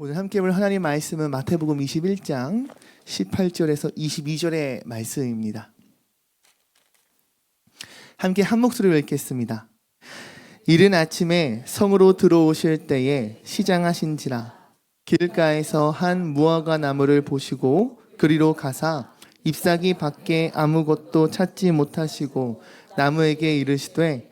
오늘 함께 볼 하나님 말씀은 마태복음 21장 18절에서 22절의 말씀입니다. 함께 한 목소리로 읽겠습니다. 이른 아침에 성으로 들어오실 때에 시장하신지라 길가에서 한 무화과 나무를 보시고 그리로 가사 잎사귀 밖에 아무것도 찾지 못하시고 나무에게 이르시되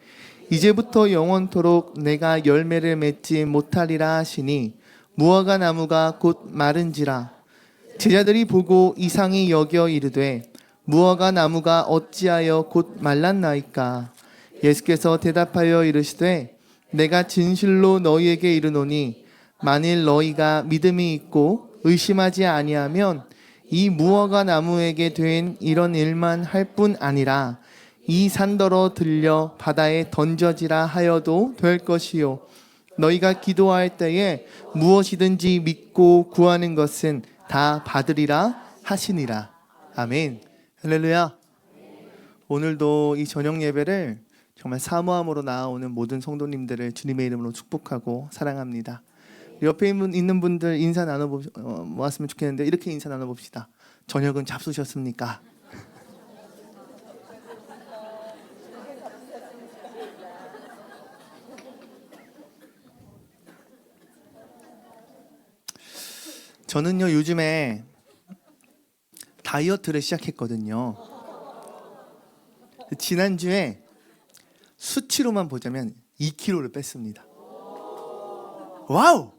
이제부터 영원토록 내가 열매를 맺지 못하리라 하시니 무화과 나무가 곧 마른지라. 제자들이 보고 이상히 여겨 이르되 무화과 나무가 어찌하여 곧 말랐나이까. 예수께서 대답하여 이르시되 내가 진실로 너희에게 이르노니 만일 너희가 믿음이 있고 의심하지 아니하면 이 무화과 나무에게 된 이런 일만 할 뿐 아니라 이 산더러 들려 바다에 던져지라 하여도 될 것이요 너희가 기도할 때에 무엇이든지 믿고 구하는 것은 다 받으리라 하시니라. 아멘. 할렐루야. 오늘도 이 저녁 예배를 정말 사모함으로 나아오는 모든 성도님들을 주님의 이름으로 축복하고 사랑합니다. 옆에 있는 분들 인사 나눠보았으면 좋겠는데 이렇게 인사 나눠봅시다. 저녁은 잡수셨습니까? 저는요 요즘에 다이어트를 시작했거든요. 지난주에 수치로만 보자면 2kg를 뺐습니다. 와우!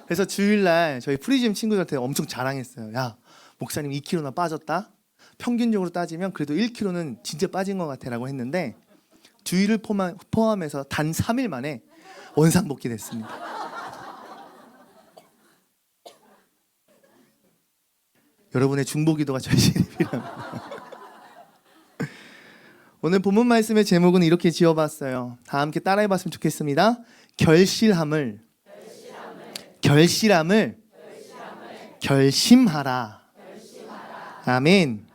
그래서 주일날 저희 프리즘 친구들한테 엄청 자랑했어요. 야, 목사님 2kg나 빠졌다? 평균적으로 따지면 그래도 1kg는 진짜 빠진 것 같아 라고 했는데 주일을 포함해서 단 3일 만에 원상복귀 됐습니다. 여러분의 중보기도가 절실히 필요합니다. 오늘 본문 말씀의 제목은 이렇게 지어봤어요. 다 함께 따라해봤으면 좋겠습니다. 결실함을 결심하라. 아멘.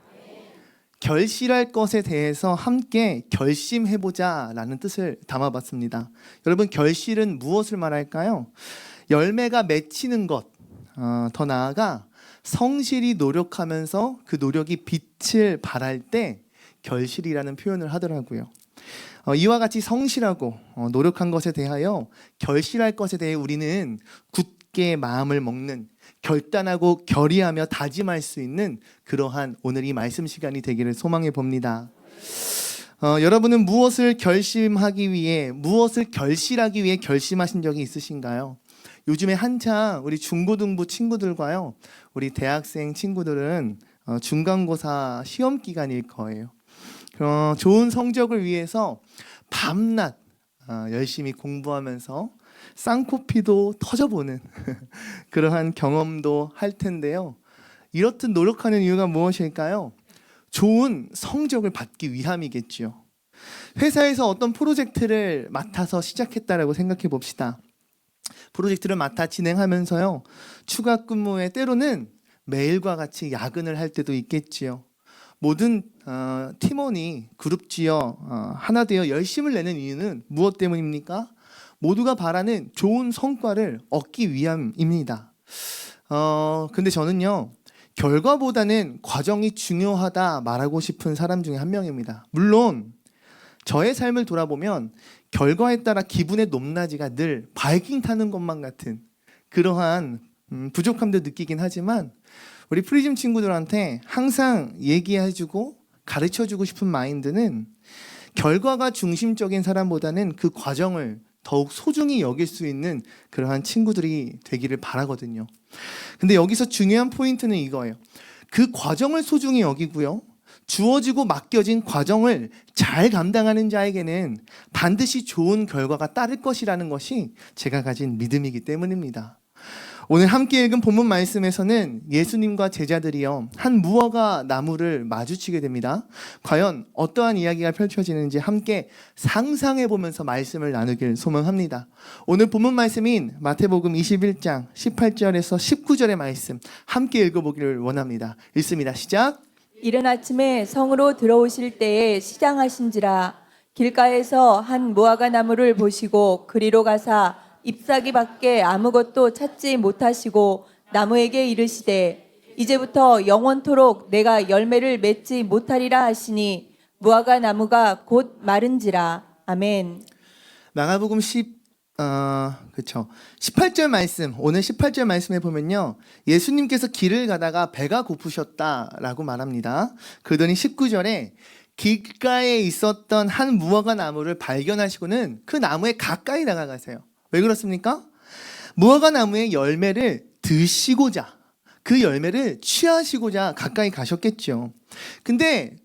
결실할 것에 대해서 함께 결심해보자 라는 뜻을 담아봤습니다. 여러분, 결실은 무엇을 말할까요? 열매가 맺히는 것, 더 나아가 성실히 노력하면서 그 노력이 빛을 발할 때 결실이라는 표현을 하더라고요. 이와 같이 성실하고 노력한 것에 대하여 결실할 것에 대해 우리는 굳게 마음을 먹는, 결단하고 결의하며 다짐할 수 있는 그러한 오늘 이 말씀 시간이 되기를 소망해 봅니다. 여러분은 무엇을 결심하기 위해, 무엇을 결실하기 위해 결심하신 적이 있으신가요? 요즘에 한창 우리 중고등부 친구들과요, 우리 대학생 친구들은 중간고사 시험 기간일 거예요. 좋은 성적을 위해서 밤낮 열심히 공부하면서 쌍코피도 터져보는 그러한 경험도 할 텐데요. 이렇듯 노력하는 이유가 무엇일까요? 좋은 성적을 받기 위함이겠죠. 회사에서 어떤 프로젝트를 맡아서 시작했다라고 생각해 봅시다. 프로젝트를 맡아 진행하면서요, 추가 근무에 때로는 매일과 같이 야근을 할 때도 있겠지요. 모든 팀원이 그룹지어 하나 되어 열심을 내는 이유는 무엇 때문입니까? 모두가 바라는 좋은 성과를 얻기 위함입니다. 근데 저는요, 결과보다는 과정이 중요하다 말하고 싶은 사람 중에 한 명입니다. 물론 저의 삶을 돌아보면 결과에 따라 기분의 높낮이가 늘 바이킹 타는 것만 같은 그러한 부족함도 느끼긴 하지만 우리 프리즘 친구들한테 항상 얘기해주고 가르쳐주고 싶은 마인드는 결과가 중심적인 사람보다는 그 과정을 더욱 소중히 여길 수 있는 그러한 친구들이 되기를 바라거든요. 근데 여기서 중요한 포인트는 이거예요. 그 과정을 소중히 여기고요, 주어지고 맡겨진 과정을 잘 감당하는 자에게는 반드시 좋은 결과가 따를 것이라는 것이 제가 가진 믿음이기 때문입니다. 오늘 함께 읽은 본문 말씀에서는 예수님과 제자들이요, 한 무화과 나무를 마주치게 됩니다. 과연 어떠한 이야기가 펼쳐지는지 함께 상상해 보면서 말씀을 나누길 소망합니다. 오늘 본문 말씀인 마태복음 21장 18절에서 19절의 말씀 함께 읽어보기를 원합니다. 읽습니다. 시작. 이른 아침에 성으로 들어오실 때에 시장하신지라 길가에서 한 무화과 나무를 보시고 그리로 가사 잎사귀밖에 아무것도 찾지 못하시고 나무에게 이르시되 이제부터 영원토록 내가 열매를 맺지 못하리라 하시니 무화과 나무가 곧 마른지라. 아멘. 마가복음 18절 말씀, 오늘 18절 말씀에 보면요, 예수님께서 길을 가다가 배가 고프셨다라고 말합니다. 그러더니 19절에 길가에 있었던 한 무화과 나무를 발견하시고는 그 나무에 가까이 다가가세요. 왜 그렇습니까? 무화과 나무의 열매를 드시고자, 그 열매를 취하시고자 가까이 가셨겠죠. 근데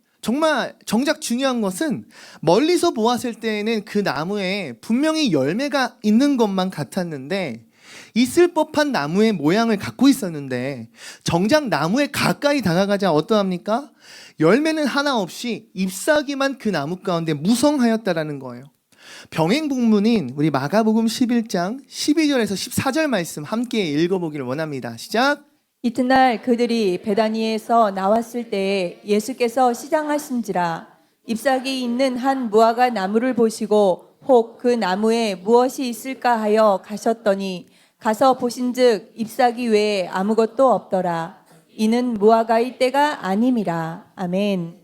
정작 중요한 것은 멀리서 보았을 때에는 그 나무에 분명히 열매가 있는 것만 같았는데, 있을 법한 나무의 모양을 갖고 있었는데 정작 나무에 가까이 다가가자 어떠합니까? 열매는 하나 없이 잎사귀만 그 나무 가운데 무성하였다라는 거예요. 병행복문인 우리 마가복음 11장 12절에서 14절 말씀 함께 읽어보기를 원합니다. 시작! 이튿날 그들이 베다니에서 나왔을 때에 예수께서 시장하신지라. 잎사귀 있는 한 무화과 나무를 보시고 혹 그 나무에 무엇이 있을까 하여 가셨더니 가서 보신즉 잎사귀 외에 아무것도 없더라. 이는 무화과의 때가 아님이라. 아멘.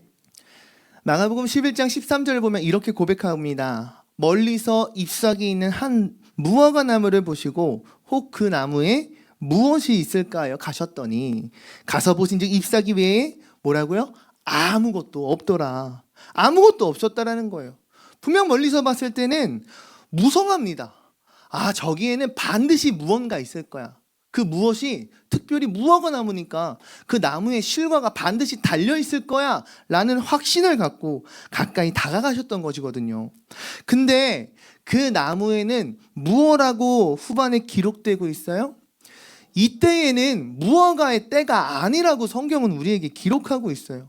마가복음 11장 13절을 보면 이렇게 고백합니다. 멀리서 잎사귀 있는 한 무화과 나무를 보시고 혹 그 나무에 무엇이 있을까요? 가셨더니 가서 보신즉 잎사귀 외에 뭐라고요? 아무것도 없더라. 아무것도 없었다라는 거예요. 분명 멀리서 봤을 때는 무성합니다. 저기에는 반드시 무언가 있을 거야. 그 무엇이 특별히 무화과 나무니까 그 나무의 실과가 반드시 달려 있을 거야 라는 확신을 갖고 가까이 다가가셨던 것이거든요. 근데 그 나무에는 무엇라고 후반에 기록되고 있어요? 이때에는 무화과의 때가 아니라고 성경은 우리에게 기록하고 있어요.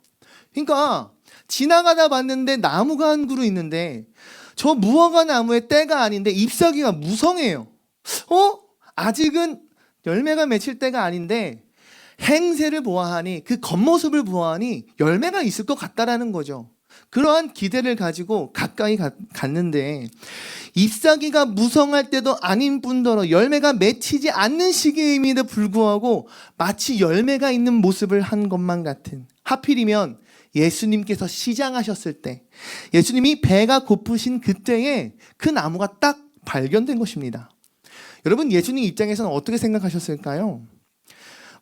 그러니까 지나가다 봤는데 나무가 한 그루 있는데 저 무화과 나무의 때가 아닌데 잎사귀가 무성해요. 아직은 열매가 맺힐 때가 아닌데 행세를 보아하니, 그 겉모습을 보아하니 열매가 있을 것 같다라는 거죠. 그러한 기대를 가지고 가까이 갔는데 잎사귀가 무성할 때도 아닌 뿐더러 열매가 맺히지 않는 시기임에도 불구하고 마치 열매가 있는 모습을 한 것만 같은, 하필이면 예수님께서 시장하셨을 때, 예수님이 배가 고프신 그때에 그 나무가 딱 발견된 것입니다. 여러분, 예수님 입장에서는 어떻게 생각하셨을까요?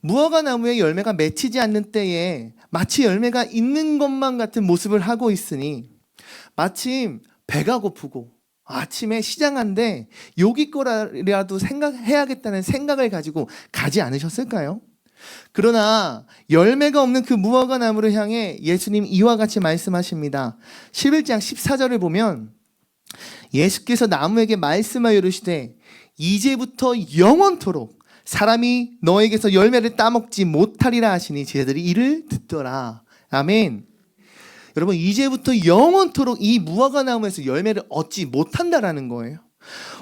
무화과 나무에 열매가 맺히지 않는 때에 마치 열매가 있는 것만 같은 모습을 하고 있으니 마침 배가 고프고 아침에 시장한데 여기 거라도 생각해야겠다는 생각을 가지고 가지 않으셨을까요? 그러나 열매가 없는 그 무화과 나무를 향해 예수님 이와 같이 말씀하십니다. 11장 14절을 보면 예수께서 나무에게 말씀하여 이르시되 이제부터 영원토록 사람이 너에게서 열매를 따먹지 못하리라 하시니 제자들이 이를 듣더라. 아멘. 여러분, 이제부터 영원토록 이 무화과 나무에서 열매를 얻지 못한다라는 거예요.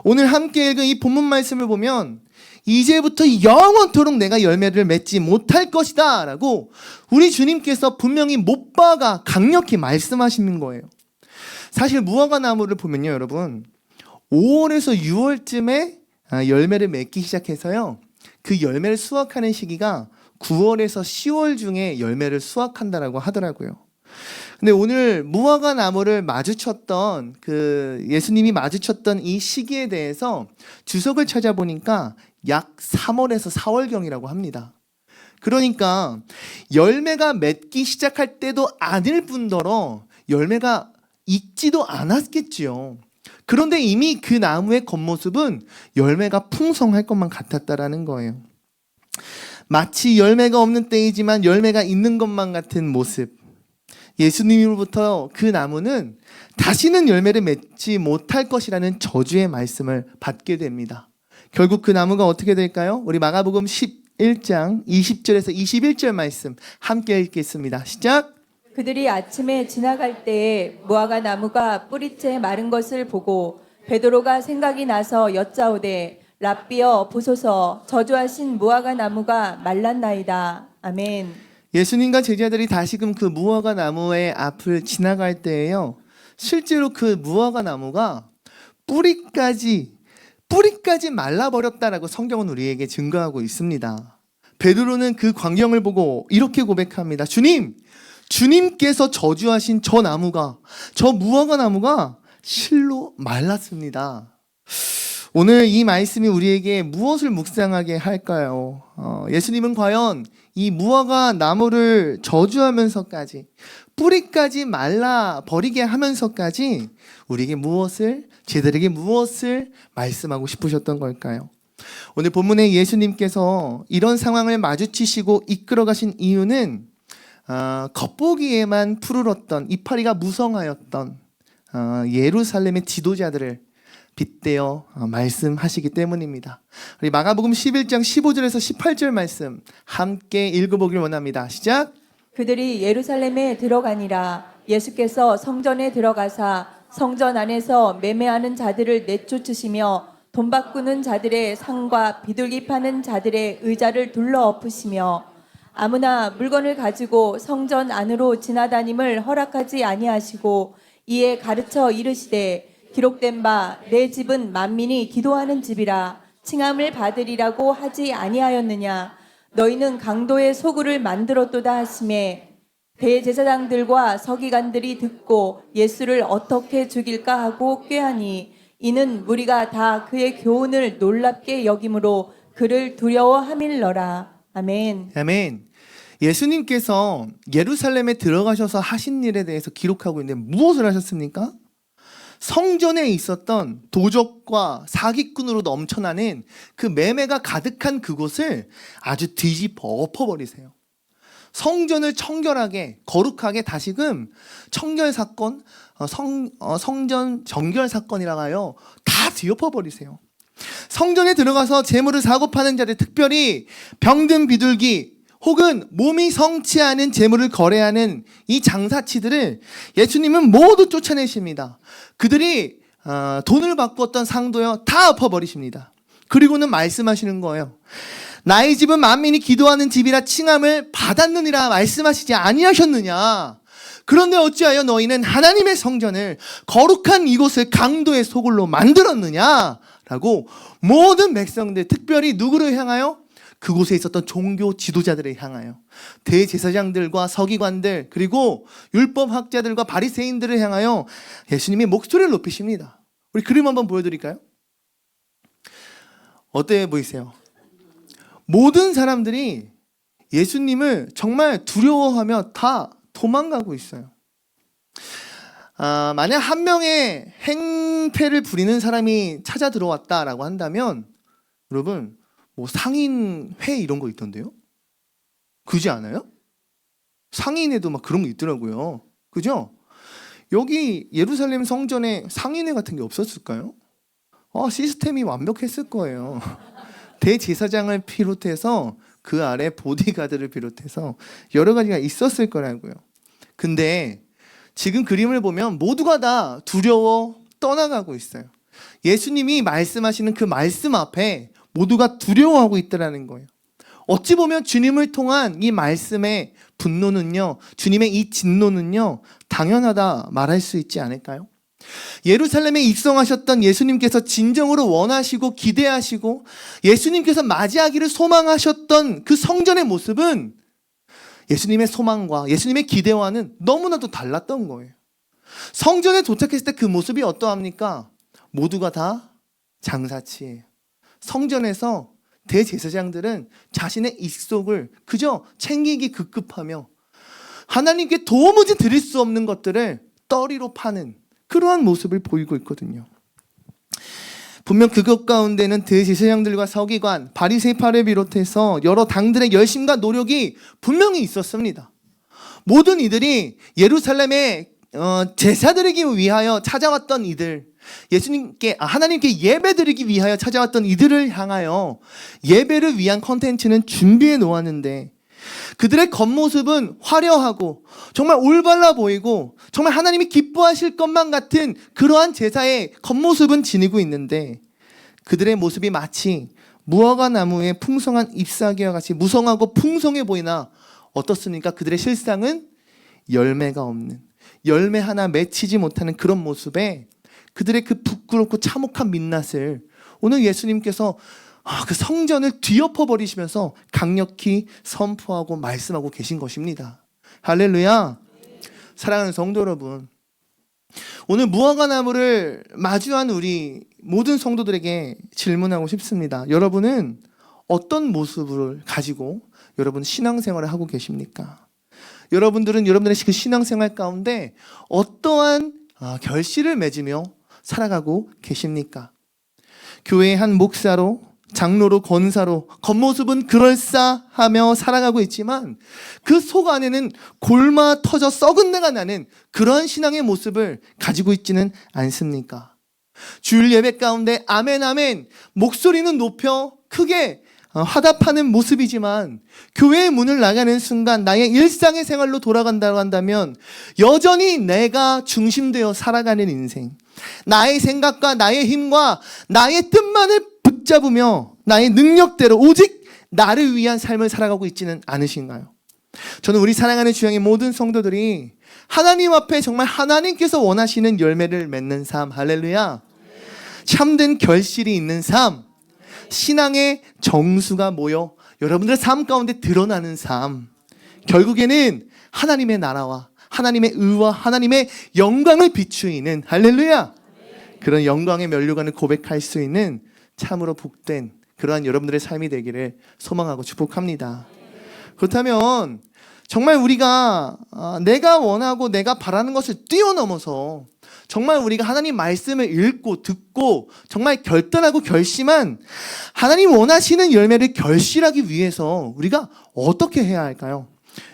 오늘 함께 읽은 이 본문 말씀을 보면 이제부터 영원토록 내가 열매를 맺지 못할 것이다 라고 우리 주님께서 분명히 못 박아 강력히 말씀하시는 거예요. 사실 무화과 나무를 보면요, 여러분, 5월에서 6월쯤에 열매를 맺기 시작해서요, 그 열매를 수확하는 시기가 9월에서 10월 중에 열매를 수확한다라고 하더라고요. 근데 오늘 무화과 나무를 마주쳤던, 예수님이 마주쳤던 이 시기에 대해서 주석을 찾아보니까 약 3월에서 4월경이라고 합니다. 그러니까 열매가 맺기 시작할 때도 아닐 뿐더러 열매가 익지도 않았겠지요. 그런데 이미 그 나무의 겉모습은 열매가 풍성할 것만 같았다라는 거예요. 마치 열매가 없는 때이지만 열매가 있는 것만 같은 모습. 예수님으로부터 그 나무는 다시는 열매를 맺지 못할 것이라는 저주의 말씀을 받게 됩니다. 결국 그 나무가 어떻게 될까요? 우리 마가복음 11장 20절에서 21절 말씀 함께 읽겠습니다. 시작! 그들이 아침에 지나갈 때에 무화과 나무가 뿌리째 마른 것을 보고 베드로가 생각이 나서 여짜오되 랍비여 보소서, 저주하신 무화과 나무가 말랐나이다. 아멘. 예수님과 제자들이 다시금 그 무화과 나무의 앞을 지나갈 때에요, 실제로 그 무화과 나무가 뿌리까지 뿌리까지 말라버렸다라고 성경은 우리에게 증거하고 있습니다. 베드로는 그 광경을 보고 이렇게 고백합니다. 주님께서 저주하신 저 나무가, 저 무화과 나무가 실로 말랐습니다. 오늘 이 말씀이 우리에게 무엇을 묵상하게 할까요? 예수님은 과연 이 무화과 나무를 저주하면서까지, 뿌리까지 말라버리게 하면서까지 우리에게 제자들에게 무엇을 말씀하고 싶으셨던 걸까요? 오늘 본문에 예수님께서 이런 상황을 마주치시고 이끌어 가신 이유는 겉보기에만 푸르렀던, 이파리가 무성하였던 예루살렘의 지도자들을 빗대어 말씀하시기 때문입니다. 우리 마가복음 11장 15절에서 18절 말씀 함께 읽어보길 원합니다. 시작! 그들이 예루살렘에 들어가니라. 예수께서 성전에 들어가사 성전 안에서 매매하는 자들을 내쫓으시며 돈 바꾸는 자들의 상과 비둘기 파는 자들의 의자를 둘러 엎으시며 아무나 물건을 가지고 성전 안으로 지나다님을 허락하지 아니하시고 이에 가르쳐 이르시되 기록된 바 내 집은 만민이 기도하는 집이라 칭함을 받으리라고 하지 아니하였느냐. 너희는 강도의 소굴을 만들었도다 하시매 대제사장들과 서기관들이 듣고 예수를 어떻게 죽일까 하고 꾀하니 이는 무리가 다 그의 교훈을 놀랍게 여김으로 그를 두려워함일러라. 아멘. 아멘. 예수님께서 예루살렘에 들어가셔서 하신 일에 대해서 기록하고 있는데 무엇을 하셨습니까? 성전에 있었던 도적과 사기꾼으로 넘쳐나는 그 매매가 가득한 그곳을 아주 뒤집어 엎어버리세요. 성전을 청결하게 거룩하게 다시금 청결 사건, 성전 정결 사건이라고 하여 다 뒤엎어버리세요. 성전에 들어가서 재물을 사고 파는 자들, 특별히 병든 비둘기 혹은 몸이 성치 않은 재물을 거래하는 이 장사치들을 예수님은 모두 쫓아내십니다. 그들이 돈을 바꾸었던 상도요 다 엎어버리십니다. 그리고는 말씀하시는 거예요. 나의 집은 만민이 기도하는 집이라 칭함을 받았느니라 말씀하시지 아니하셨느냐. 그런데 어찌하여 너희는 하나님의 성전을 거룩한 이곳을 강도의 소굴로 만들었느냐 라고 모든 백성들, 특별히 누구를 향하여? 그곳에 있었던 종교 지도자들을 향하여, 대제사장들과 서기관들, 그리고 율법학자들과 바리새인들을 향하여 예수님이 목소리를 높이십니다. 우리 그림 한번 보여드릴까요? 어때 보이세요? 모든 사람들이 예수님을 정말 두려워하며 다 도망가고 있어요. 만약 한 명의 행패를 부리는 사람이 찾아 들어왔다라고 한다면 여러분 뭐 상인회 이런 거 있던데요? 그지 않아요? 상인회도 막 그런 거 있더라고요. 그죠? 여기 예루살렘 성전에 상인회 같은 게 없었을까요? 시스템이 완벽했을 거예요. 대제사장을 비롯해서 그 아래 보디가드를 비롯해서 여러 가지가 있었을 거라고요. 근데 지금 그림을 보면 모두가 다 두려워 떠나가고 있어요. 예수님이 말씀하시는 그 말씀 앞에 모두가 두려워하고 있다는 거예요. 어찌 보면 주님을 통한 이 말씀의 분노는요, 주님의 이 진노는요, 당연하다 말할 수 있지 않을까요? 예루살렘에 입성하셨던 예수님께서 진정으로 원하시고 기대하시고 예수님께서 맞이하기를 소망하셨던 그 성전의 모습은 예수님의 소망과 예수님의 기대와는 너무나도 달랐던 거예요. 성전에 도착했을 때 그 모습이 어떠합니까? 모두가 다 장사치예요. 성전에서 대제사장들은 자신의 입속을 그저 챙기기 급급하며 하나님께 도무지 드릴 수 없는 것들을 떨이로 파는 그러한 모습을 보이고 있거든요. 분명 그것 가운데는 대제사장들과 서기관, 바리새파를 비롯해서 여러 당들의 열심과 노력이 분명히 있었습니다. 모든 이들이 예루살렘에 제사드리기 위하여 찾아왔던 이들, 하나님께 예배드리기 위하여 찾아왔던 이들을 향하여 예배를 위한 컨텐츠는 준비해 놓았는데 그들의 겉모습은 화려하고 정말 올바라 보이고 정말 하나님이 기뻐하실 것만 같은 그러한 제사의 겉모습은 지니고 있는데 그들의 모습이 마치 무화과 나무의 풍성한 잎사귀와 같이 무성하고 풍성해 보이나 어떻습니까? 그들의 실상은 열매가 없는, 열매 하나 맺히지 못하는 그런 모습에 그들의 그 부끄럽고 참혹한 민낯을 오늘 예수님께서 그 성전을 뒤엎어 버리시면서 강력히 선포하고 말씀하고 계신 것입니다. 할렐루야. 사랑하는 성도 여러분, 오늘 무화과 나무를 마주한 우리 모든 성도들에게 질문하고 싶습니다. 여러분은 어떤 모습을 가지고 여러분 신앙생활을 하고 계십니까? 여러분들은 여러분들의 그 신앙생활 가운데 어떠한 결실을 맺으며 살아가고 계십니까? 교회의 한 목사로, 장로로, 권사로 겉모습은 그럴싸하며 살아가고 있지만 그 속 안에는 골마 터져 썩은 내가 나는 그러한 신앙의 모습을 가지고 있지는 않습니까? 주일 예배 가운데 아멘 아멘 목소리는 높여 크게 화답하는 모습이지만 교회의 문을 나가는 순간 나의 일상의 생활로 돌아간다고 한다면 여전히 내가 중심되어 살아가는 인생, 나의 생각과 나의 힘과 나의 뜻만을 붙잡으며 나의 능력대로 오직 나를 위한 삶을 살아가고 있지는 않으신가요? 저는 우리 사랑하는 주양의 모든 성도들이 하나님 앞에 정말 하나님께서 원하시는 열매를 맺는 삶, 할렐루야, 참된 결실이 있는 삶, 신앙의 정수가 모여 여러분들의 삶 가운데 드러나는 삶, 결국에는 하나님의 나라와 하나님의 의와 하나님의 영광을 비추이는, 할렐루야, 그런 영광의 면류관을 고백할 수 있는 참으로 복된 그러한 여러분들의 삶이 되기를 소망하고 축복합니다. 그렇다면 정말 우리가 내가 원하고 내가 바라는 것을 뛰어넘어서 정말 우리가 하나님 말씀을 읽고 듣고 정말 결단하고 결심한 하나님 원하시는 열매를 결실하기 위해서 우리가 어떻게 해야 할까요?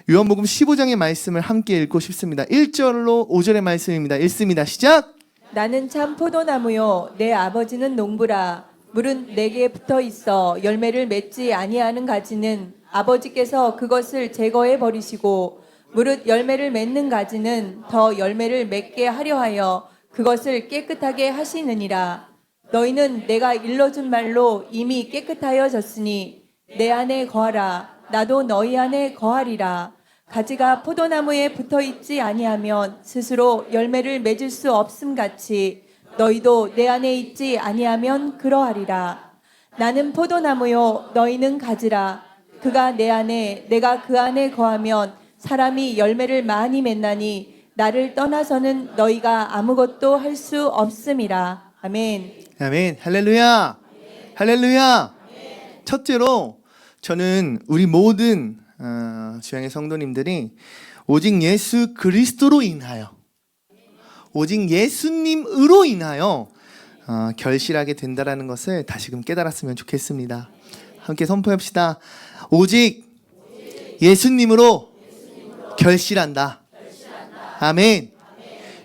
요한복음 15장의 말씀을 함께 읽고 싶습니다. 1절로 5절의 말씀입니다. 읽습니다. 시작! 나는 참 포도나무요 내 아버지는 농부라. 물은 내게 붙어 있어 열매를 맺지 아니하는 가지는 아버지께서 그것을 제거해 버리시고 무릇 열매를 맺는 가지는 더 열매를 맺게 하려 하여 그것을 깨끗하게 하시느니라. 너희는 내가 일러준 말로 이미 깨끗하여졌으니 내 안에 거하라. 나도 너희 안에 거하리라. 가지가 포도나무에 붙어 있지 아니하면 스스로 열매를 맺을 수 없음 같이 너희도 내 안에 있지 아니하면 그러하리라. 나는 포도나무요 너희는 가지라. 그가 내 안에 내가 그 안에 거하면 사람이 열매를 많이 맺나니 나를 떠나서는 너희가 아무것도 할 수 없음이라. 아멘. 아멘. 할렐루야. 할렐루야. 첫째로 저는 우리 모든 주양의 성도님들이 오직 예수 그리스도로 인하여, 오직 예수님으로 인하여 결실하게 된다라는 것을 다시금 깨달았으면 좋겠습니다. 함께 선포합시다. 오직 예수님으로 결실한다. 아멘.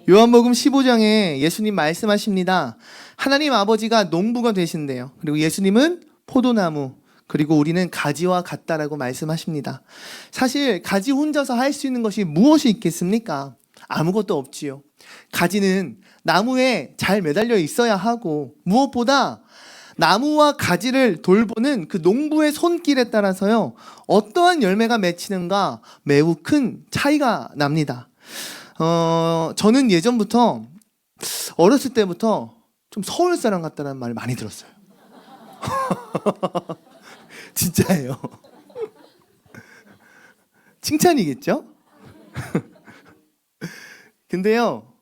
요한복음 15장에 예수님 말씀하십니다. 하나님 아버지가 농부가 되신대요. 그리고 예수님은 포도나무, 그리고 우리는 가지와 같다라고 말씀하십니다. 사실 가지 혼자서 할 수 있는 것이 무엇이 있겠습니까? 아무것도 없지요. 가지는 나무에 잘 매달려 있어야 하고, 무엇보다 나무와 가지를 돌보는 그 농부의 손길에 따라서요, 어떠한 열매가 맺히는가 매우 큰 차이가 납니다. 저는 예전부터, 어렸을 때부터 좀 서울 사람 같다는 말을 많이 들었어요. 진짜예요. 칭찬이겠죠? 근데요,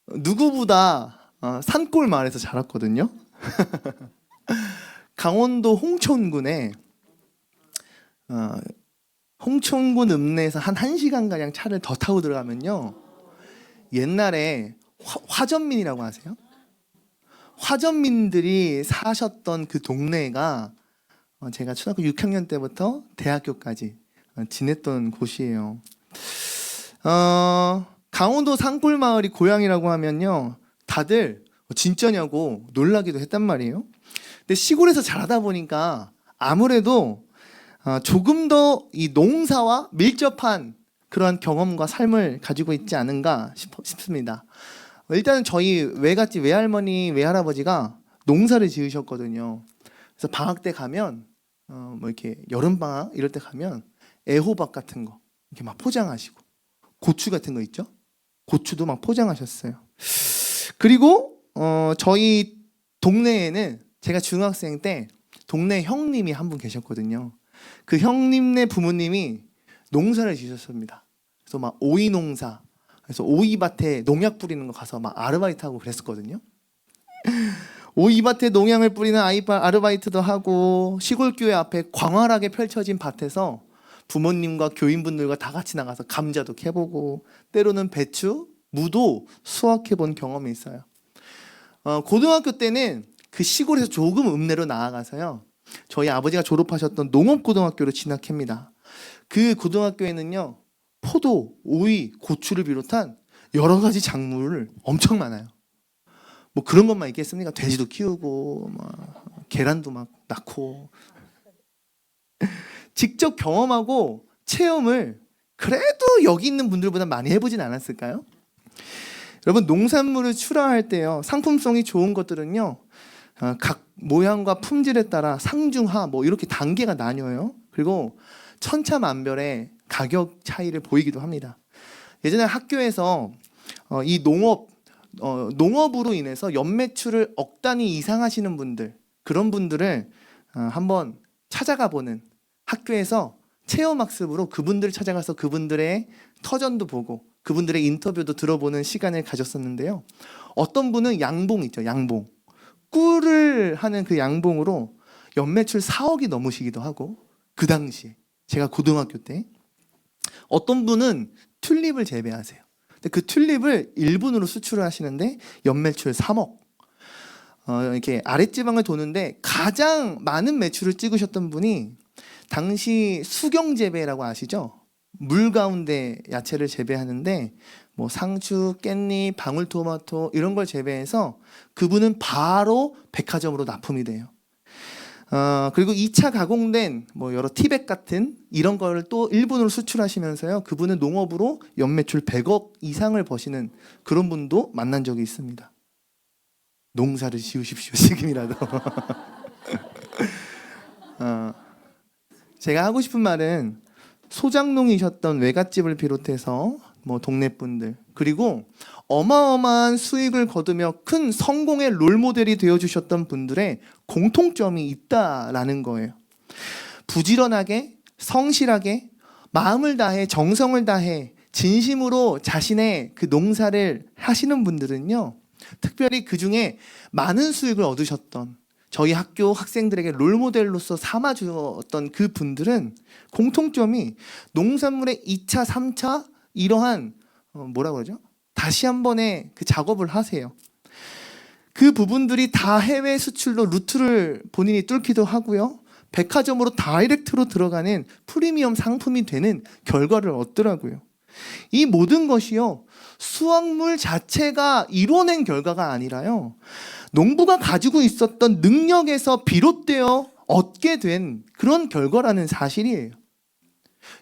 누구보다 산골 마을에서 자랐거든요. 강원도 홍천군에 홍천군 읍내에서 한 1시간가량 차를 더 타고 들어가면요, 옛날에 화전민이라고 아세요? 화전민들이 사셨던 그 동네가 제가 초등학교 6학년 때부터 대학교까지 지냈던 곳이에요. 강원도 산골 마을이 고향이라고 하면요, 다들 진짜냐고 놀라기도 했단 말이에요. 근데 시골에서 자라다 보니까 아무래도 조금 더 이 농사와 밀접한 그러한 경험과 삶을 가지고 있지 않은가 싶습니다. 일단은 저희 외갓집, 외할머니, 외할아버지가 농사를 지으셨거든요. 그래서 방학 때 가면 뭐 이렇게 여름 방학 이럴 때 가면 애호박 같은 거 이렇게 막 포장하시고, 고추 같은 거 있죠? 고추도 막 포장하셨어요. 그리고 저희 동네에는 제가 중학생 때 동네 형님이 한 분 계셨거든요. 그 형님네 부모님이 농사를 지셨습니다. 그래서 막 오이 농사, 그래서 오이밭에 농약 뿌리는 거 가서 막 아르바이트하고 그랬었거든요. 오이밭에 농약을 뿌리는 아르바이트도 하고, 시골 교회 앞에 광활하게 펼쳐진 밭에서 부모님과 교인분들과 다 같이 나가서 감자도 캐보고, 때로는 배추, 무도 수확해본 경험이 있어요. 고등학교 때는 그 시골에서 조금 읍내로 나아가서요, 저희 아버지가 졸업하셨던 농업고등학교로 진학합니다. 그 고등학교에는요, 포도, 오이, 고추를 비롯한 여러 가지 작물을 엄청 많아요. 뭐 그런 것만 있겠습니까? 돼지도 키우고 막 계란도 막 낳고. 직접 경험하고 체험을 그래도 여기 있는 분들보다 많이 해보진 않았을까요? 여러분, 농산물을 출하할 때요, 상품성이 좋은 것들은요, 각 모양과 품질에 따라 상중하 뭐 이렇게 단계가 나뉘어요. 그리고 천차만별의 가격 차이를 보이기도 합니다. 예전에 학교에서 이 농업으로 인해서 연매출을 억 단위 이상 하시는 분들, 그런 분들을 한번 찾아가 보는, 학교에서 체험학습으로 그분들을 찾아가서 그분들의 터전도 보고 그분들의 인터뷰도 들어보는 시간을 가졌었는데요. 어떤 분은 양봉 있죠, 양봉. 꿀을 하는 그 양봉으로 연매출 4억이 넘으시기도 하고, 그 당시에 제가 고등학교 때. 어떤 분은 튤립을 재배하세요. 근데 그 튤립을 일본으로 수출을 하시는데 연매출 3억. 이렇게 아랫지방을 도는데 가장 많은 매출을 찍으셨던 분이 당시 수경재배라고 아시죠? 물 가운데 야채를 재배하는데 뭐 상추, 깻잎, 방울토마토 이런 걸 재배해서 그분은 바로 백화점으로 납품이 돼요. 그리고 2차 가공된 뭐 여러 티백 같은 이런 걸 또 일본으로 수출하시면서요, 그분은 농업으로 연매출 100억 이상을 버시는 그런 분도 만난 적이 있습니다. 농사를 지으십시오, 지금이라도. 제가 하고 싶은 말은, 소장농이셨던 외갓집을 비롯해서 뭐 동네 분들, 그리고 어마어마한 수익을 거두며 큰 성공의 롤모델이 되어주셨던 분들의 공통점이 있다라는 거예요. 부지런하게, 성실하게, 마음을 다해, 정성을 다해, 진심으로 자신의 그 농사를 하시는 분들은요, 특별히 그 중에 많은 수익을 얻으셨던, 저희 학교 학생들에게 롤모델로서 삼아주었던 그 분들은 공통점이 농산물의 2차, 3차 이러한 뭐라고 그러죠? 다시 한 번의 그 작업을 하세요. 그 부분들이 다 해외 수출로 루트를 본인이 뚫기도 하고요, 백화점으로 다이렉트로 들어가는 프리미엄 상품이 되는 결과를 얻더라고요. 이 모든 것이요, 수확물 자체가 이뤄낸 결과가 아니라요, 농부가 가지고 있었던 능력에서 비롯되어 얻게 된 그런 결과라는 사실이에요.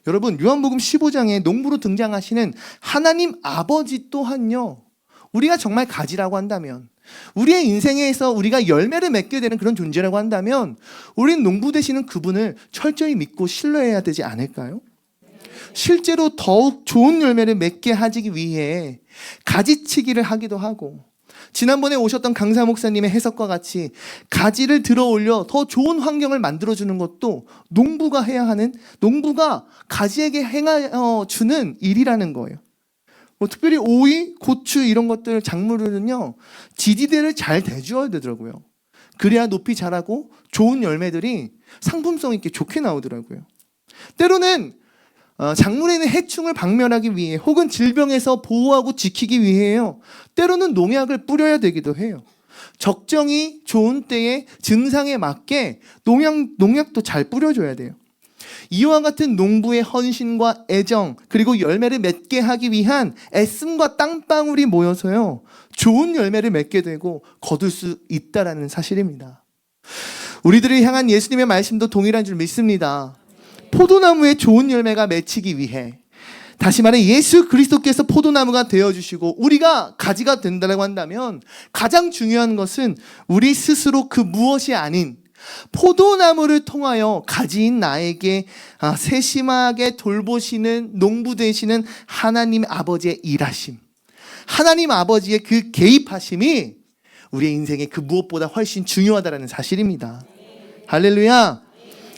여러분, 요한복음 15장에 농부로 등장하시는 하나님 아버지 또한요, 우리가 정말 가지라고 한다면, 우리의 인생에서 우리가 열매를 맺게 되는 그런 존재라고 한다면, 우린 농부 되시는 그분을 철저히 믿고 신뢰해야 되지 않을까요? 실제로 더욱 좋은 열매를 맺게 하기 위해 가지치기를 하기도 하고, 지난번에 오셨던 강사 목사님의 해석과 같이 가지를 들어 올려 더 좋은 환경을 만들어주는 것도 농부가 해야 하는, 농부가 가지에게 행하주는 일이라는 거예요. 뭐 특별히 오이, 고추 이런 것들 작물은요, 지지대를 잘 대주어야 되더라고요. 그래야 높이 자라고 좋은 열매들이 상품성 있게 좋게 나오더라고요. 때로는 작물에 있는 해충을 박멸하기 위해, 혹은 질병에서 보호하고 지키기 위해요, 때로는 농약을 뿌려야 되기도 해요. 적정히 좋은 때에 증상에 맞게 농약도 잘 뿌려줘야 돼요. 이와 같은 농부의 헌신과 애정, 그리고 열매를 맺게 하기 위한 애씀과 땀방울이 모여서요, 좋은 열매를 맺게 되고 거둘 수 있다라는 사실입니다. 우리들을 향한 예수님의 말씀도 동일한 줄 믿습니다. 포도나무에 좋은 열매가 맺히기 위해, 다시 말해 예수 그리스도께서 포도나무가 되어주시고 우리가 가지가 된다고 한다면, 가장 중요한 것은 우리 스스로 그 무엇이 아닌 포도나무를 통하여 가지인 나에게 세심하게 돌보시는 농부 되시는 하나님 아버지의 일하심, 하나님 아버지의 그 개입하심이 우리의 인생에 그 무엇보다 훨씬 중요하다는 사실입니다. 할렐루야.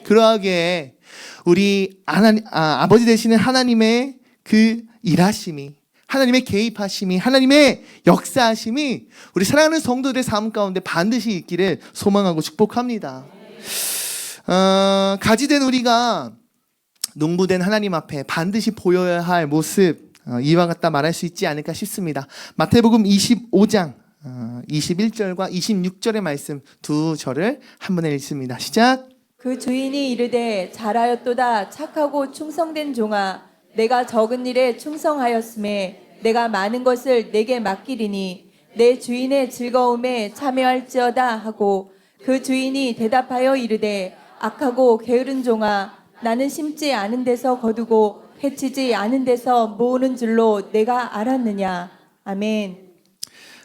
그러하기에 우리 아버지 되시는 하나님의 그 일하심이, 하나님의 개입하심이, 하나님의 역사하심이 우리 사랑하는 성도들의 삶 가운데 반드시 있기를 소망하고 축복합니다. 가지된 우리가 농부된 하나님 앞에 반드시 보여야 할 모습, 이와 같다 말할 수 있지 않을까 싶습니다. 마태복음 25장 21절과 26절의 말씀 두 절을 한 번에 읽습니다. 시작. 그 주인이 이르되 잘하였도다 착하고 충성된 종아 내가 적은 일에 충성하였음에 내가 많은 것을 내게 맡기리니 내 주인의 즐거움에 참여할지어다 하고 그 주인이 대답하여 이르되 악하고 게으른 종아 나는 심지 않은 데서 거두고 해치지 않은 데서 모으는 줄로 내가 알았느냐. 아멘.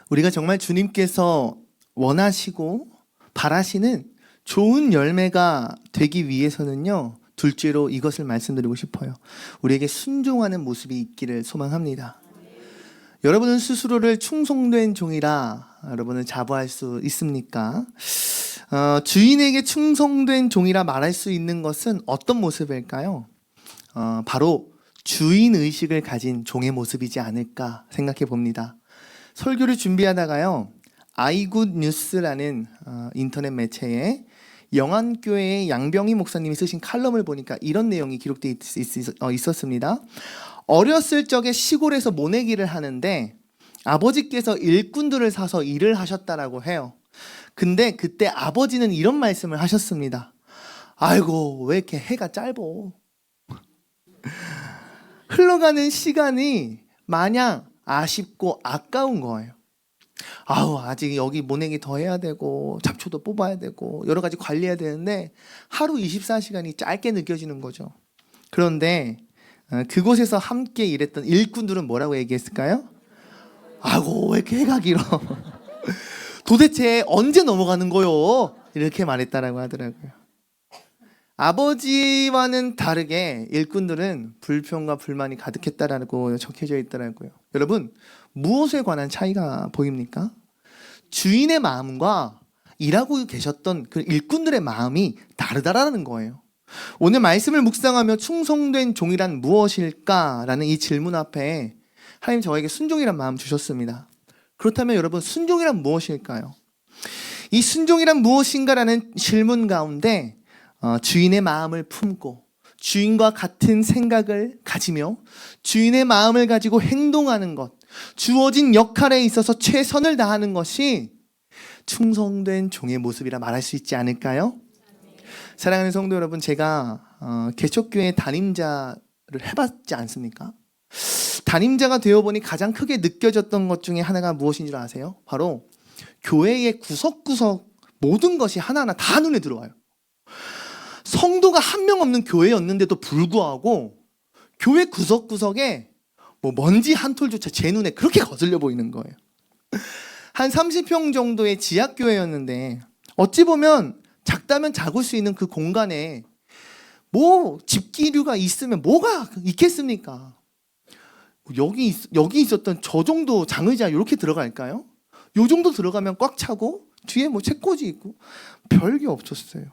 우리가 정말 주님께서 원하시고 바라시는 좋은 열매가 되기 위해서는요, 둘째로 이것을 말씀드리고 싶어요. 우리에게 순종하는 모습이 있기를 소망합니다. 여러분은 스스로를 충성된 종이라 여러분은 자부할 수 있습니까? 주인에게 충성된 종이라 말할 수 있는 것은 어떤 모습일까요? 바로 주인 의식을 가진 종의 모습이지 않을까 생각해 봅니다. 설교를 준비하다가요, 아이굿 뉴스라는 인터넷 매체에 영안교회의 양병희 목사님이 쓰신 칼럼을 보니까 이런 내용이 기록되어 있었습니다. 어렸을 적에 시골에서 모내기를 하는데 아버지께서 일꾼들을 사서 일을 하셨다라고 해요. 근데 그때 아버지는 이런 말씀을 하셨습니다. 아이고, 왜 이렇게 해가 짧어. 흘러가는 시간이 마냥 아쉽고 아까운 거예요. 아직 여기 모내기 더 해야 되고 잡초도 뽑아야 되고 여러 가지 관리해야 되는데 하루 24시간이 짧게 느껴지는 거죠. 그런데 그곳에서 함께 일했던 일꾼들은 뭐라고 얘기했을까요? 아이고, 왜 이렇게 해가 길어. 도대체 언제 넘어가는 거요? 이렇게 말했다라고 하더라고요. 아버지와는 다르게 일꾼들은 불평과 불만이 가득했다라고 적혀져 있더라고요. 여러분, 무엇에 관한 차이가 보입니까? 주인의 마음과 일하고 계셨던 그 일꾼들의 마음이 다르다라는 거예요. 오늘 말씀을 묵상하며 충성된 종이란 무엇일까라는 이 질문 앞에 하나님 저에게 순종이란 마음 주셨습니다. 그렇다면 여러분, 순종이란 무엇일까요? 이 순종이란 무엇인가라는 질문 가운데 주인의 마음을 품고 주인과 같은 생각을 가지며 주인의 마음을 가지고 행동하는 것, 주어진 역할에 있어서 최선을 다하는 것이 충성된 종의 모습이라 말할 수 있지 않을까요? 사랑하는 성도 여러분, 제가 개척교회 담임자를 해봤지 않습니까? 담임자가 되어보니 가장 크게 느껴졌던 것 중에 하나가 무엇인 줄 아세요? 바로 교회의 구석구석 모든 것이 하나하나 다 눈에 들어와요. 성도가 한 명 없는 교회였는데도 불구하고 교회 구석구석에 먼지 한 톨조차 제 눈에 그렇게 거슬려 보이는 거예요. 한 30평 정도의 지하교회였는데 어찌 보면 작다면 작을 수 있는 그 공간에 집기류가 있으면 뭐가 있겠습니까? 여기 있었던 저 정도 장의자 이렇게 들어갈까요? 요 정도 들어가면 꽉 차고 뒤에 책꽂이 있고 별게 없었어요.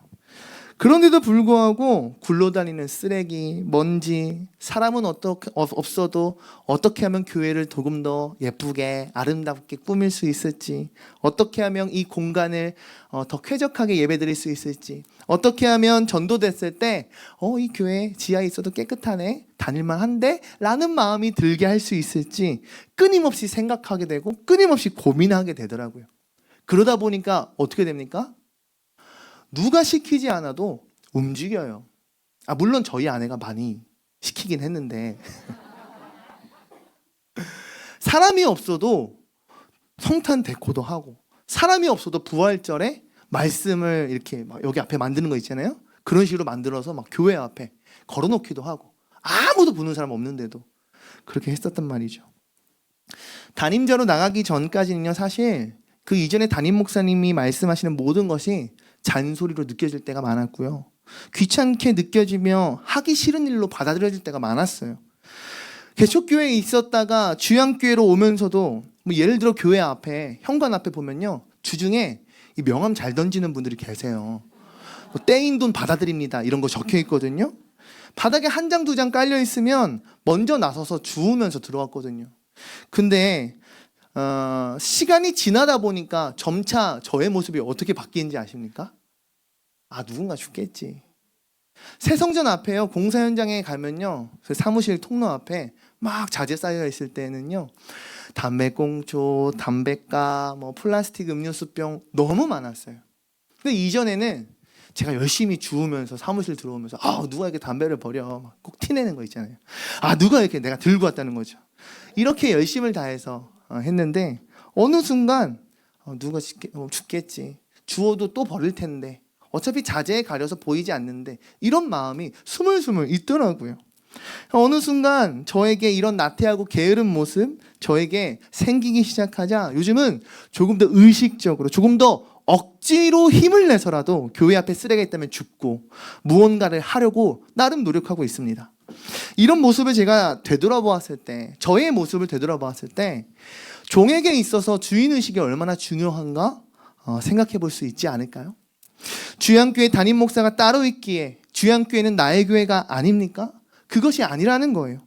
그런데도 불구하고 굴러다니는 쓰레기, 먼지, 사람은 없어도 어떻게 하면 교회를 조금 더 예쁘게 아름답게 꾸밀 수 있을지, 어떻게 하면 이 공간을 더 쾌적하게 예배드릴 수 있을지, 어떻게 하면 전도됐을 때 이 교회 지하에 있어도 깨끗하네, 다닐만 한데 라는 마음이 들게 할 수 있을지 끊임없이 생각하게 되고 끊임없이 고민하게 되더라고요. 그러다 보니까 어떻게 됩니까? 누가 시키지 않아도 움직여요. 물론 저희 아내가 많이 시키긴 했는데 사람이 없어도 성탄 데코도 하고, 사람이 없어도 부활절에 말씀을 이렇게 여기 앞에 만드는 거 있잖아요. 그런 식으로 만들어서 교회 앞에 걸어놓기도 하고, 아무도 보는 사람 없는데도 그렇게 했었단 말이죠. 담임자로 나가기 전까지는요, 사실 그 이전에 담임 목사님이 말씀하시는 모든 것이 잔소리로 느껴질 때가 많았고요. 귀찮게 느껴지며 하기 싫은 일로 받아들여질 때가 많았어요. 개척교회에 있었다가 주양교회로 오면서도 예를 들어 교회 앞에, 현관 앞에 보면요, 주중에 이 명함 잘 던지는 분들이 계세요. 뭐 떼인 돈 받아드립니다 이런 거 적혀 있거든요. 바닥에 한 장, 두 장 깔려 있으면 먼저 나서서 주우면서 들어왔거든요. 근데 시간이 지나다 보니까 점차 저의 모습이 어떻게 바뀌는지 아십니까? 아, 누군가 죽겠지. 새성전 앞에요, 공사 현장에 가면요, 그 사무실 통로 앞에 막 자재 쌓여 있을 때는요, 담배꽁초, 담배가, 뭐 플라스틱 음료수병 너무 많았어요. 근데 이전에는 제가 열심히 주우면서 사무실 들어오면서 누가 이렇게 담배를 버려, 꼭 티내는 거 있잖아요. 누가 이렇게 내가 들고 왔다는 거죠. 이렇게 열심을 다해서 했는데 어느 순간 누가 죽겠지, 주워도 또 버릴 텐데 어차피 자재에 가려서 보이지 않는데, 이런 마음이 스물스물 있더라고요. 어느 순간 저에게 이런 나태하고 게으른 모습 저에게 생기기 시작하자 요즘은 조금 더 의식적으로, 조금 더 억지로 힘을 내서라도 교회 앞에 쓰레기가 있다면 줍고 무언가를 하려고 나름 노력하고 있습니다. 이런 모습을 제가 되돌아보았을 때, 저의 모습을 되돌아보았을 때 종에게 있어서 주인의식이 얼마나 중요한가 생각해 볼 수 있지 않을까요? 주양교회 담임 목사가 따로 있기에 주양교회는 나의 교회가 아닙니까? 그것이 아니라는 거예요.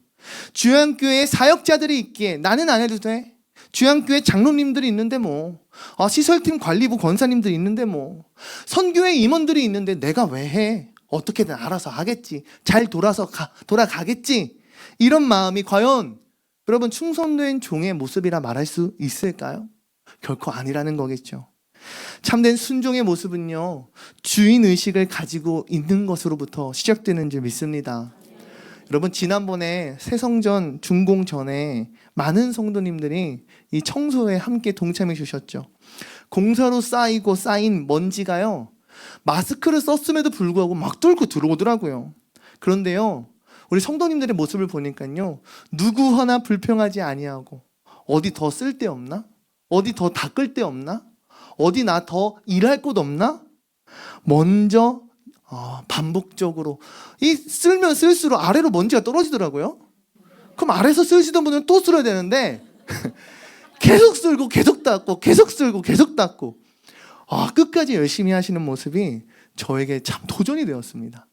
주양교회에 사역자들이 있기에 나는 안 해도 돼. 주양교회 장로님들이 있는데 뭐, 시설팀 관리부 권사님들이 있는데 뭐, 선교회 임원들이 있는데 내가 왜 해? 어떻게든 알아서 하겠지. 잘 돌아가겠지. 이런 마음이 과연 여러분 충성된 종의 모습이라 말할 수 있을까요? 결코 아니라는 거겠죠. 참된 순종의 모습은요, 주인의식을 가지고 있는 것으로부터 시작되는 줄 믿습니다. 여러분, 지난번에 새성전 준공 전에 많은 성도님들이 이 청소에 함께 동참해 주셨죠. 공사로 쌓인 먼지가요, 마스크를 썼음에도 불구하고 막 뚫고 들어오더라고요. 그런데요, 우리 성도님들의 모습을 보니까요, 누구 하나 불평하지 아니하고, 어디 더 쓸 데 없나? 어디 더 닦을 데 없나? 어디 나 더 일할 곳 없나? 먼저 반복적으로 쓸면 쓸수록 아래로 먼지가 떨어지더라고요. 그럼 아래에서 쓰시던 분은 또 쓸어야 되는데 계속 쓸고 계속 닦고 계속 쓸고 계속 닦고 끝까지 열심히 하시는 모습이 저에게 참 도전이 되었습니다.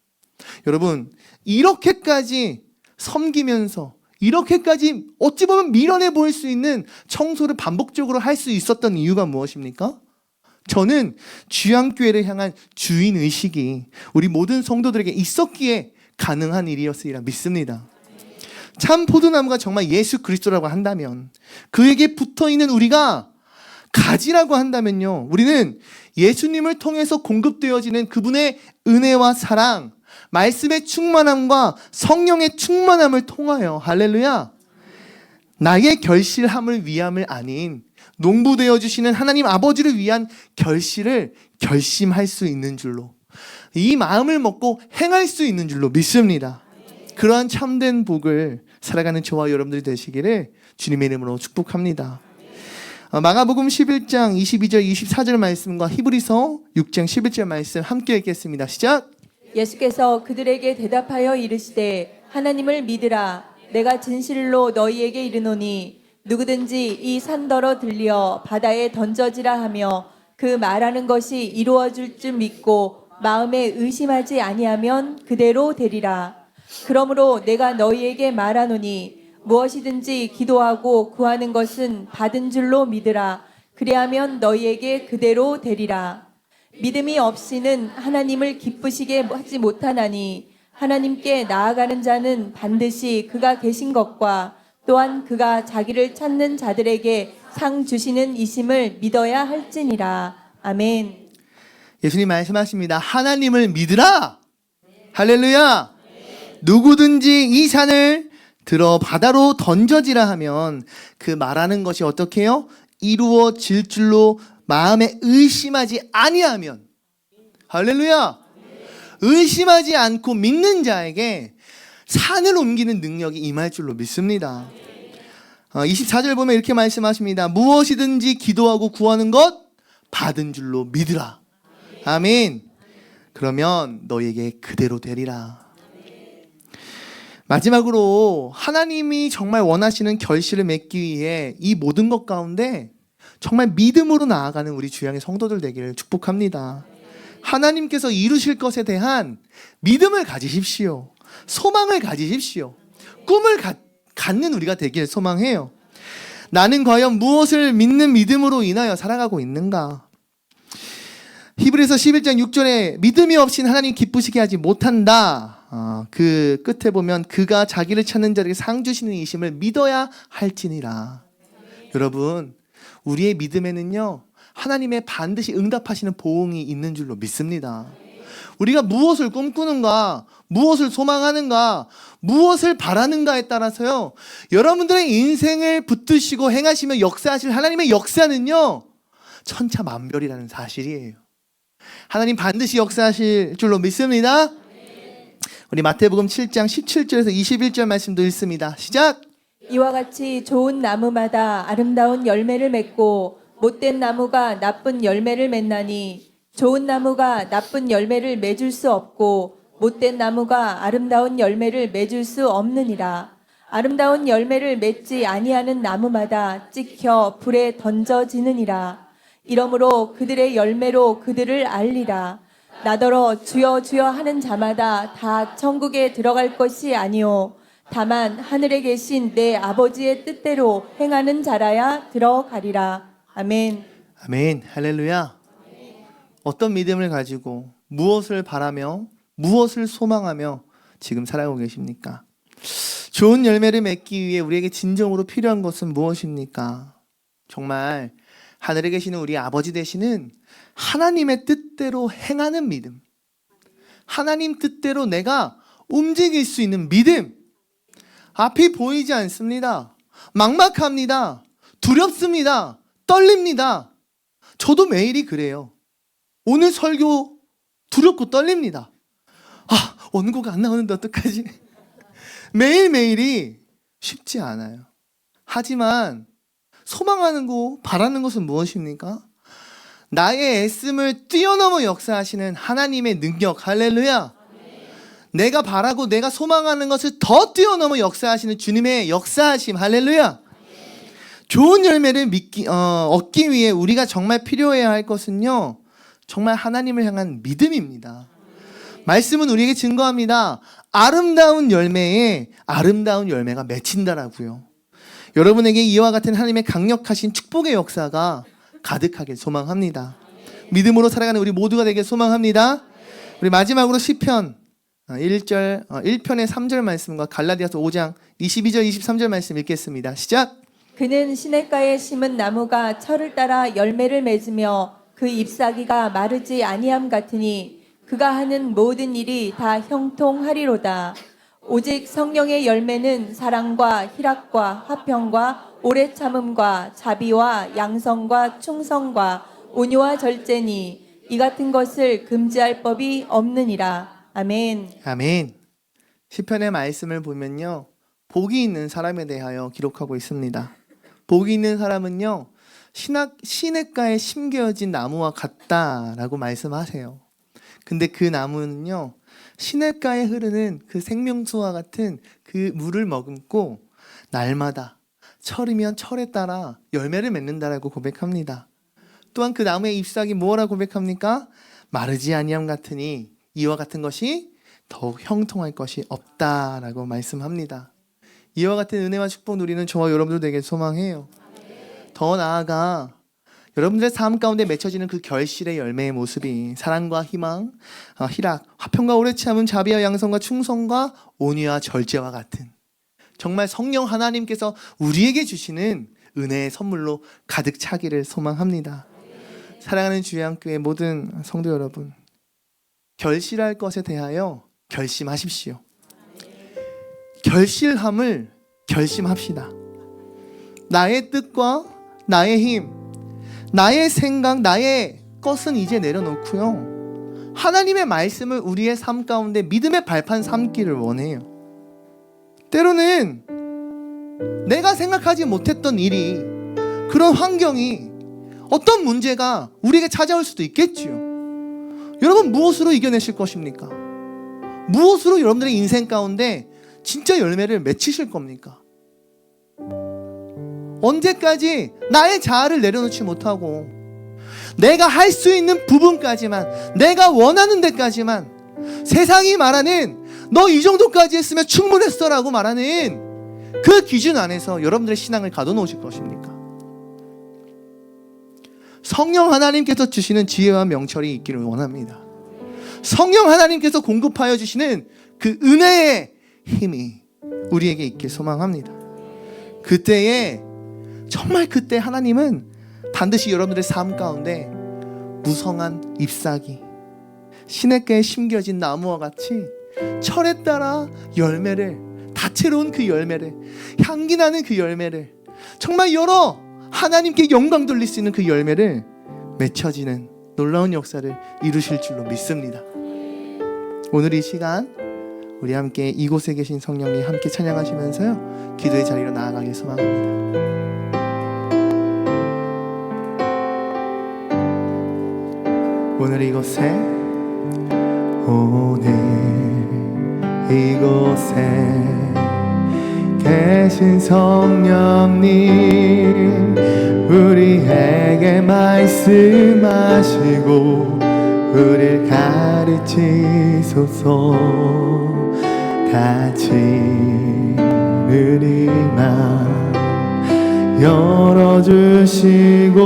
여러분, 이렇게까지 섬기면서 이렇게까지 어찌 보면 미련해 보일 수 있는 청소를 반복적으로 할 수 있었던 이유가 무엇입니까? 저는 주양교회를 향한 주인의식이 우리 모든 성도들에게 있었기에 가능한 일이었으리라 믿습니다. 참 포도나무가 정말 예수 그리스도라고 한다면, 그에게 붙어있는 우리가 가지라고 한다면요, 우리는 예수님을 통해서 공급되어지는 그분의 은혜와 사랑, 말씀의 충만함과 성령의 충만함을 통하여, 할렐루야, 나의 결실함을 위함을 아닌 농부되어 주시는 하나님 아버지를 위한 결실을 결심할 수 있는 줄로, 이 마음을 먹고 행할 수 있는 줄로 믿습니다. 그러한 참된 복을 살아가는 저와 여러분들이 되시기를 주님의 이름으로 축복합니다. 마가복음 11장 22절 24절 말씀과 히브리서 6장 11절 말씀 함께 읽겠습니다. 시작. 예수께서 그들에게 대답하여 이르시되 하나님을 믿으라. 내가 진실로 너희에게 이르노니 누구든지 이 산더러 들려 바다에 던져지라 하며 그 말하는 것이 이루어질 줄 믿고 마음에 의심하지 아니하면 그대로 되리라. 그러므로 내가 너희에게 말하노니 무엇이든지 기도하고 구하는 것은 받은 줄로 믿으라. 그리하면 너희에게 그대로 되리라. 믿음이 없이는 하나님을 기쁘시게 하지 못하나니 하나님께 나아가는 자는 반드시 그가 계신 것과 또한 그가 자기를 찾는 자들에게 상 주시는 이심을 믿어야 할지니라. 아멘. 예수님 말씀하십니다. 하나님을 믿으라. 할렐루야. 누구든지 이 산을 들어 바다로 던져지라 하면 그 말하는 것이 어떻게 해요? 이루어질 줄로 마음에 의심하지 아니하면, 할렐루야, 의심하지 않고 믿는 자에게 산을 옮기는 능력이 임할 줄로 믿습니다. 24절 보면 이렇게 말씀하십니다. 무엇이든지 기도하고 구하는 것 받은 줄로 믿으라. 아멘. 그러면 너에게 그대로 되리라. 마지막으로 하나님이 정말 원하시는 결실을 맺기 위해 이 모든 것 가운데 정말 믿음으로 나아가는 우리 주양의 성도들 되기를 축복합니다. 하나님께서 이루실 것에 대한 믿음을 가지십시오. 소망을 가지십시오. 꿈을 갖는 우리가 되길 소망해요. 나는 과연 무엇을 믿는 믿음으로 인하여 살아가고 있는가? 히브리서 11장 6절에 믿음이 없인 하나님 기쁘시게 하지 못한다. 그 끝에 보면 그가 자기를 찾는 자에게 상 주시는 이심을 믿어야 할지니라. 여러분, 우리의 믿음에는요, 하나님의 반드시 응답하시는 보응이 있는 줄로 믿습니다. 우리가 무엇을 꿈꾸는가, 무엇을 소망하는가, 무엇을 바라는가에 따라서요, 여러분들의 인생을 붙드시고 행하시며 역사하실 하나님의 역사는요, 천차만별이라는 사실이에요. 하나님 반드시 역사하실 줄로 믿습니다. 우리 마태복음 7장 17절에서 21절 말씀도 읽습니다. 시작! 이와 같이 좋은 나무마다 아름다운 열매를 맺고 못된 나무가 나쁜 열매를 맺나니 좋은 나무가 나쁜 열매를 맺을 수 없고 못된 나무가 아름다운 열매를 맺을 수 없느니라. 아름다운 열매를 맺지 아니하는 나무마다 찍혀 불에 던져지느니라. 이러므로 그들의 열매로 그들을 알리라. 나더러 주여 주여 하는 자마다 다 천국에 들어갈 것이 아니요 다만 하늘에 계신 내 아버지의 뜻대로 행하는 자라야 들어가리라. 아멘. 아멘. 할렐루야. 어떤 믿음을 가지고 무엇을 바라며 무엇을 소망하며 지금 살아가고 계십니까? 좋은 열매를 맺기 위해 우리에게 진정으로 필요한 것은 무엇입니까? 정말 하늘에 계시는 우리 아버지 되시는 하나님의 뜻대로 행하는 믿음, 하나님 뜻대로 내가 움직일 수 있는 믿음. 앞이 보이지 않습니다. 막막합니다. 두렵습니다. 떨립니다. 저도 매일이 그래요. 오늘 설교 두렵고 떨립니다. 원고가 안 나오는데 어떡하지? 매일매일이 쉽지 않아요. 하지만 소망하는 거, 바라는 것은 무엇입니까? 나의 애씀을 뛰어넘어 역사하시는 하나님의 능력. 할렐루야. 내가 바라고 내가 소망하는 것을 더 뛰어넘어 역사하시는 주님의 역사하심. 할렐루야. 좋은 열매를 얻기 위해 우리가 정말 필요해야 할 것은요, 정말 하나님을 향한 믿음입니다. 말씀은 우리에게 증거합니다. 아름다운 열매에 아름다운 열매가 맺힌다라고요. 여러분에게 이와 같은 하나님의 강력하신 축복의 역사가 가득하길 소망합니다. 믿음으로 살아가는 우리 모두가 되길 소망합니다. 우리 마지막으로 시편 1편의 3절 말씀과 갈라디아서 5장 22절 23절 말씀 읽겠습니다. 시작! 그는 시냇가에 심은 나무가 철을 따라 열매를 맺으며 그 잎사귀가 마르지 아니함 같으니 그가 하는 모든 일이 다 형통하리로다. 오직 성령의 열매는 사랑과 희락과 화평과 오래 참음과 자비와 양성과 충성과 온유와 절제니 이 같은 것을 금지할 법이 없느니라. 아멘. 아멘. 시편의 말씀을 보면요, 복이 있는 사람에 대하여 기록하고 있습니다. 복이 있는 사람은요, 시냇가에 심겨진 나무와 같다라고 말씀하세요. 근데 그 나무는요, 시냇가에 흐르는 그 생명수와 같은 그 물을 머금고 날마다 철이면 철에 따라 열매를 맺는다라고 고백합니다. 또한 그 나무의 잎사귀 뭐라 고백합니까? 마르지 아니함 같으니 이와 같은 것이 더욱 형통할 것이 없다라고 말씀합니다. 이와 같은 은혜와 축복 누리는 저와 여러분들 되게 소망해요. 더 나아가 여러분들의 삶 가운데 맺혀지는 그 결실의 열매의 모습이 사랑과 희망, 희락, 화평과 오래 참음, 자비와 양성과 충성과 온유와 절제와 같은 정말 성령 하나님께서 우리에게 주시는 은혜의 선물로 가득 차기를 소망합니다. 사랑하는 주양교회 모든 성도 여러분, 결실할 것에 대하여 결심하십시오. 결실함을 결심합시다. 나의 뜻과 나의 힘, 나의 생각, 나의 것은 이제 내려놓고요, 하나님의 말씀을 우리의 삶 가운데 믿음의 발판 삼기를 원해요. 때로는 내가 생각하지 못했던 일이, 그런 환경이, 어떤 문제가 우리에게 찾아올 수도 있겠지요. 여러분, 무엇으로 이겨내실 것입니까? 무엇으로 여러분들의 인생 가운데 진짜 열매를 맺히실 겁니까? 언제까지 나의 자아를 내려놓지 못하고 내가 할 수 있는 부분까지만, 내가 원하는 데까지만, 세상이 말하는 너 이 정도까지 했으면 충분했어라고 말하는 그 기준 안에서 여러분들의 신앙을 가둬놓으실 것입니까? 성령 하나님께서 주시는 지혜와 명철이 있기를 원합니다. 성령 하나님께서 공급하여 주시는 그 은혜의 힘이 우리에게 있길 소망합니다. 그때에, 정말 그때 하나님은 반드시 여러분들의 삶 가운데 무성한 잎사귀, 시냇가에 심겨진 나무와 같이 철에 따라 열매를, 다채로운 그 열매를, 향기 나는 그 열매를, 정말 여러 하나님께 영광 돌릴 수 있는 그 열매를 맺혀지는 놀라운 역사를 이루실 줄로 믿습니다. 오늘 이 시간 우리 함께 이곳에 계신 성령님 함께 찬양하시면서요, 기도의 자리로 나아가길 소망합니다. 오늘 이곳에, 오늘 이곳에 계신 성령님, 우리에게 말씀하시고 우리를 가르치소서. 같이 우리 맘 열어주시고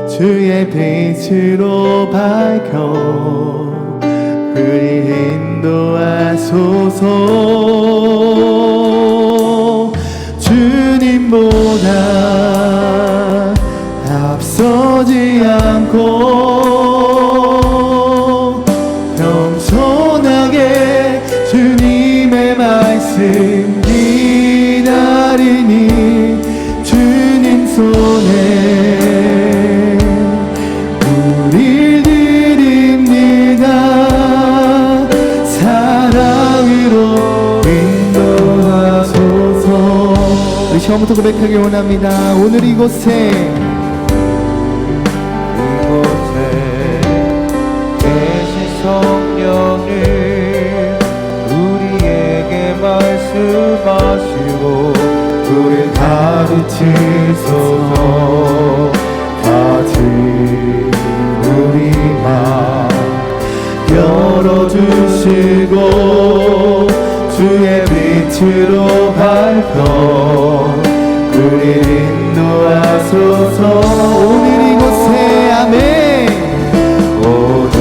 주의 빛으로 밝혀 우리 인도하소서. 주님보다 앞서지 않고 겸손하게 주님의 말씀 기다리니 주님 손에 우릴 드립니다. 사랑으로 인도하소서. 우리 처음부터 고백하기 원합니다. 오늘 이곳에 계신 성령님, 우리에게 말씀하시고 우릴 가르치소서. 같이 우리 맘 열어주시고 주의 빛으로 밝혀 우릴 인도하소서. 오늘 이곳에, 아멘. 오늘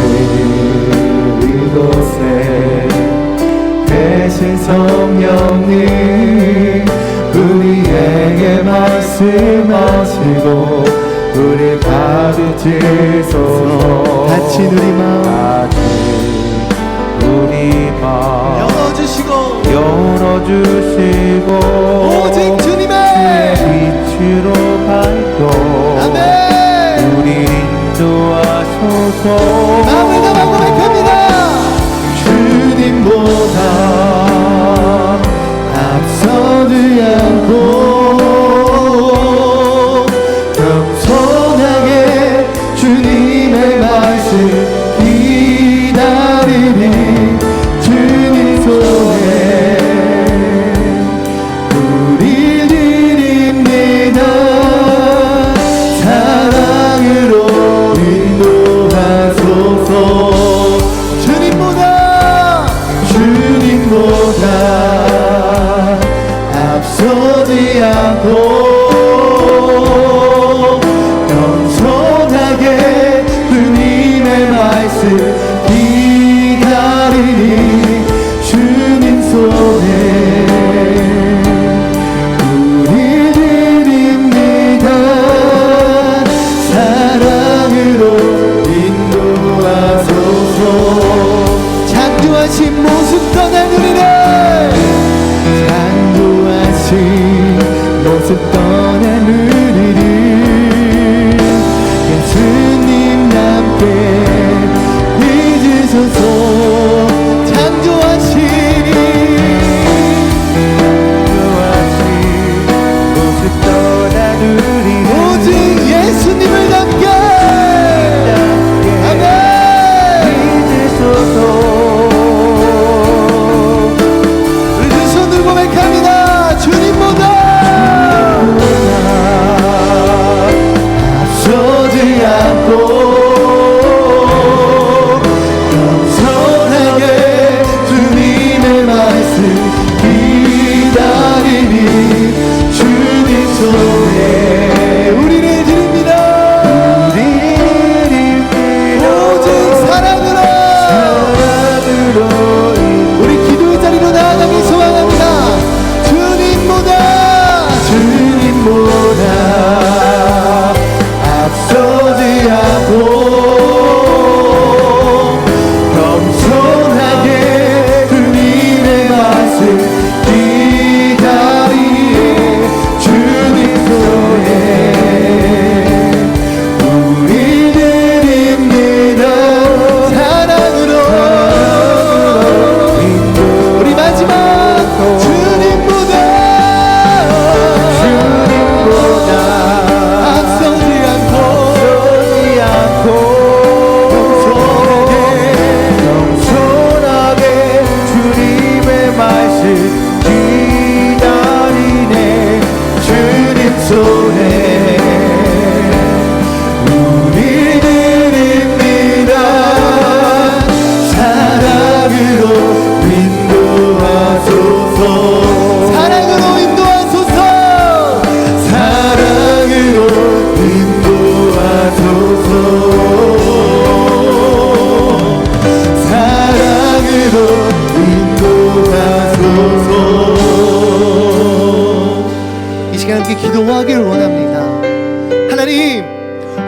이곳에 계신 성령님, 우리에게 말씀하시고 우릴 가르치소서. 같이 우리 마음 같이 우리 마음 열어주시고 오직 주님의 빛으로 밝혀 아멘. 우리 인도하소서. 마음을 담아 고백합니다. 주님보다 앞서지 않고 겸손하게 주님의 말씀 기다리니 주님 손에 우릴 드립니다. 사랑으로 인도하소서. 주님보다 앞서지 않고 겸손하게 주님의 말씀 기다리니 주님 손에 우릴 드립니다. 사랑으로 인도하소서. 창조하신 모습 떠난 우리를, 창조하신 모습 떠난 우리를 예수님 남게 잊으소서. 창조하신 모습 떠난 우리를 오직 예수님을 담게, 아멘. 잊으소서. 우리 두 손 들고 고백합니다. 주님보다 함께 기도하기를 원합니다. 하나님,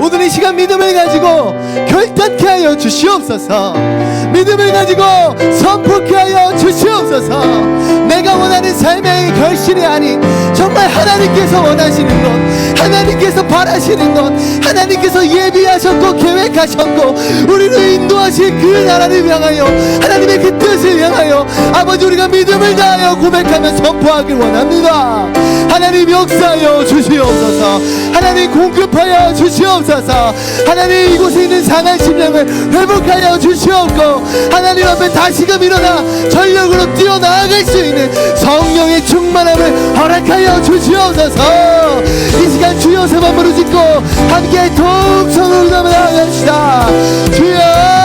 오늘 이 시간 믿음을 가지고 결단케 하여 주시옵소서. 믿음을 가지고 선포케 하여 주시옵소서. 내가 원하는 삶의 결실이 아닌 정말 하나님께서 원하시는 것, 하나님께서 바라시는 것, 하나님께서 예비하셨고 계획하셨고 우리를 인도하신 그 나라를 향하여, 하나님의 그 뜻을 향하여 아버지 우리가 믿음을 다하여 고백하며 선포하길 원합니다. 하나님 역사하여 주시옵소서. 하나님 공급하여 주시옵소서. 하나님 이곳에 있는 상한 심령을 회복하여 주시옵고 하나님 앞에 다시금 일어나 전력으로 뛰어나아갈 수 있는 성령의 충만함을 허락하여 주시옵소서. 이 시간 주여 세번 부르짖고 함께 통성으로 나아갑시다. 주여